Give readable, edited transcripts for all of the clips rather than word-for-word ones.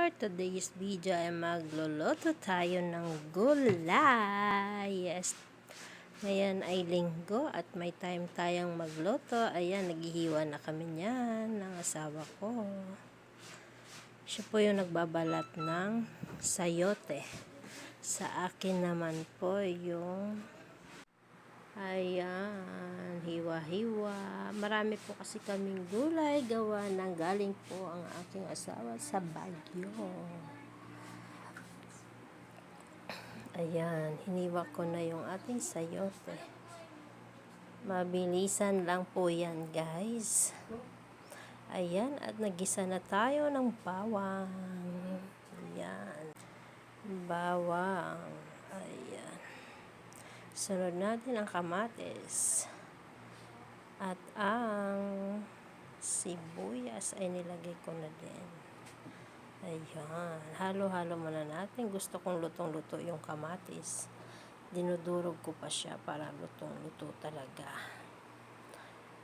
For today's video ay magluluto tayo ng gulay. Yes. Ngayon ay linggo at may time tayong magluto. Ayan, naghihiwa na kami niyan ng asawa ko. Siya po yung nagbabalat ng sayote. Sa akin naman po yung ayan, hiwa-hiwa. Marami po kasi kaming gulay gawa ng galing po ang aking asawa sa Baguio. Ayan, hiniwa ko na yung ating sayote. Mabilisan lang po yan, guys. Ayan, at nagisa na tayo ng bawang. Ayan, bawang. Ayan. Sunod natin ang kamatis. At ang sibuyas ay nilagay ko na din. Ayan. Halo-halo muna natin. Gusto kong lutong-luto yung kamatis. Dinudurog ko pa siya para lutong-luto talaga.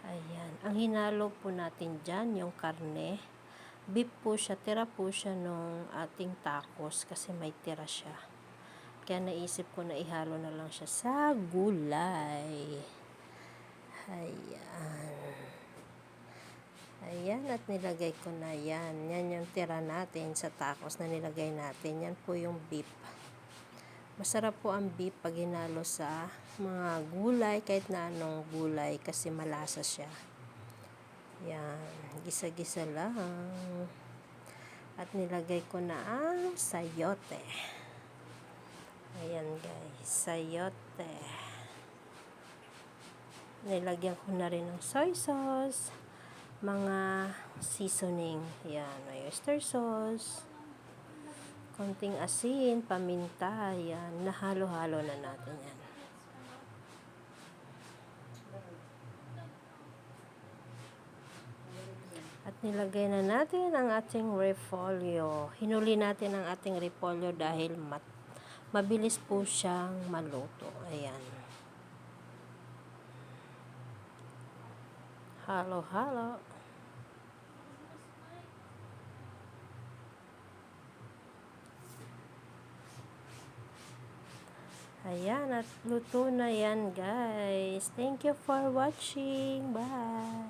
Ayan. Ang hinalo po natin dyan, yung karne. Beef po siya. Tira po siya nung ating tacos kasi may tira siya. Kaya naisip ko na ihalo na lang siya sa gulay. Ayan. Ayan, at nilagay ko na yan. Yan yung tira natin sa tacos na nilagay natin. Yan po yung beef. Masarap po ang beef pag hinalo sa mga gulay, kahit na anong gulay kasi malasa siya. Yan. Gisa-gisa lang. At nilagay ko na ang sayote. Ayan guys, sayote. Nilagyan ko na rin ng soy sauce, mga seasoning. Ayan, may oyster sauce, konting asin, paminta. Ayan, nahalo-halo na natin yan. At nilagay na natin ang ating repolyo. Hinuli natin ang ating repolyo dahil mabilis po siyang maluto. Ayan. Halo-halo. Ayan, at luto na yan guys. Thank you for watching. Bye!